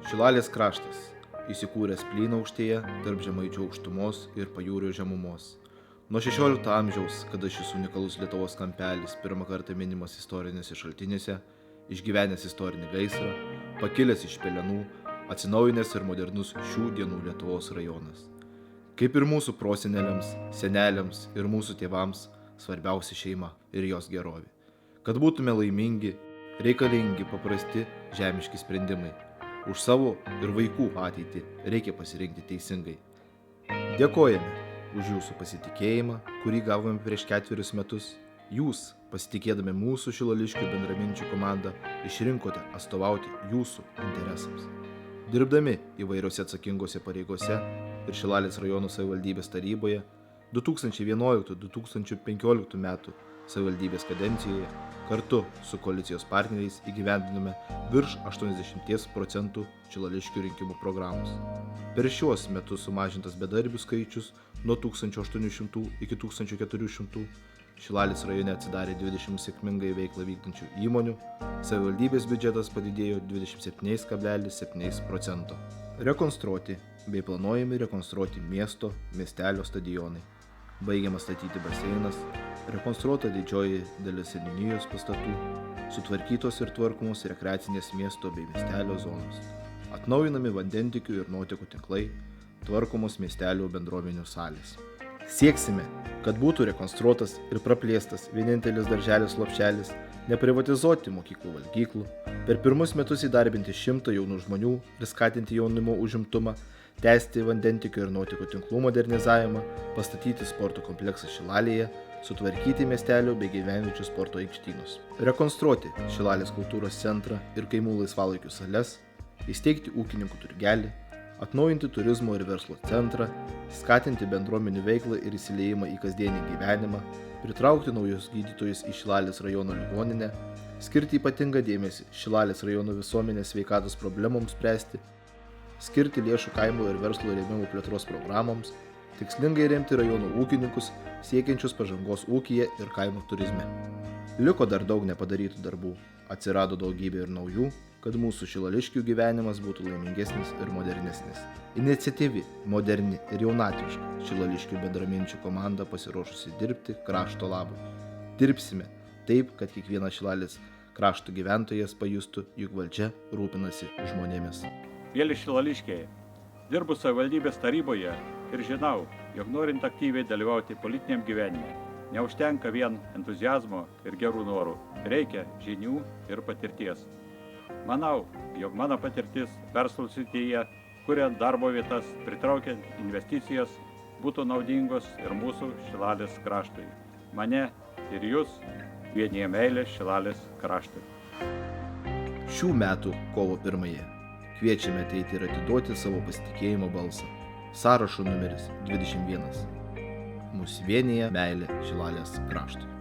Šilalės kraštas, įsikūręs Plynaukštėje tarp Žemaičių aukštumos ir Pajūrio žemumos. Nuo 16 amžiaus, kada šis unikalus Lietuvos kampelis pirmą kartą minimas istorinėse šaltinėse, išgyvenęs istorinį gaisrą, pakilęs iš pelenų, atsinaujinęs ir modernus šių dienų Lietuvos rajonas. Kaip ir mūsų proseneliams, seneliams ir mūsų tėvams, svarbiausia šeima ir jos gerovė. Kad būtume laimingi, reikalingi paprasti žemiški sprendimai. Už savo ir vaikų ateitį reikia pasirinkti teisingai. Dėkojame už jūsų pasitikėjimą, kurį gavome prieš 4 metus. Jūs, pasitikėdami mūsų Šilališkių bendraminčių komandą, išrinkote atstovauti jūsų interesams. Dirbdami įvairiose atsakingose pareigose ir Šilalės rajono savivaldybės taryboje 2011-2015 metų savivaldybės kadencijoje kartu su koalicijos partneriais įgyvendinome virš 80% Šilališkių rinkimų programos. Per šiuos metus sumažintas bedarbių skaičius nuo 1800 iki 1400, Šilalės rajone atsidarė 20 sėkmingai veiklą vykdančių įmonių, savivaldybės biudžetas padidėjo 27,7%. Rekonstruoti bei planuojami rekonstruoti miestelio stadionai. Baigiamas statyti baseinas, rekonstruota didžioji dalis seniūnijos pastatų, sutvarkytos ir tvarkomos rekreacinės miesto bei miestelio zonos, atnaujinami vandentikių ir nuotekų tinklai, tvarkomos miestelio bendruomenių salės. Sieksime, kad būtų rekonstruotas ir praplėstas vienintelis darželis lopšelis, neprivatizuoti mokyklų valgyklų, per pirmus metus įdarbinti 100 jaunų žmonių ir skatinti jaunimo užimtumą, tęsti vandentikių ir nuotekų tinklų modernizavimą, pastatyti sporto kompleksą Šilalėje, sutvarkyti miestelio bei gyvenviečių sporto aikštynus, rekonstruoti Šilalės kultūros centrą ir kaimų laisvalaikių sales, įsteigti ūkininkų turgelį, atnaujinti turizmo ir verslo centrą, skatinti bendruomenių veiklą ir įsiliejimą į kasdienį gyvenimą, pritraukti naujus gydytojus į Šilalės rajono ligoninę, skirti ypatingą dėmesį Šilalės rajono visuomenės sveikatos problemoms spręsti, skirti lėšų kaimo ir verslo rėmimo plėtros programoms, tikslingai remti rajono ūkininkus, siekiančius pažangos ūkyje ir kaimo turizme. Liko dar daug nepadarytų darbų, atsirado daugybė ir naujų, kad mūsų Šilališkių gyvenimas būtų laimingesnis ir modernesnis. Iniciatyvi, moderni ir jaunatviška Šilališkių bendraminčių komanda pasiruošusi dirbti krašto labui. Dirbsime taip, kad kiekvienas Šilalės krašto gyventojas pajustų, juk valdžia rūpinasi žmonėmis. Mieli Šilališkiai, dirbu savivaldybės taryboje ir žinau, jog norint aktyviai dalyvauti politiniam gyvenime, neužtenka vien entuziazmo ir gerų norų, reikia žinių ir patirties. Manau, jog mano patirtis verslo srityje, kuriant darbo vietas, pritraukiant investicijas, būtų naudingos ir mūsų Šilalės kraštui. Mane ir jūs vienija meilė Šilalės kraštui. Šių metų kovo 1 kviečiame ateiti ir atiduoti savo pasitikėjimo balsą. Sąrašo numeris 21. Mus vienija meilė Šilalės kraštui.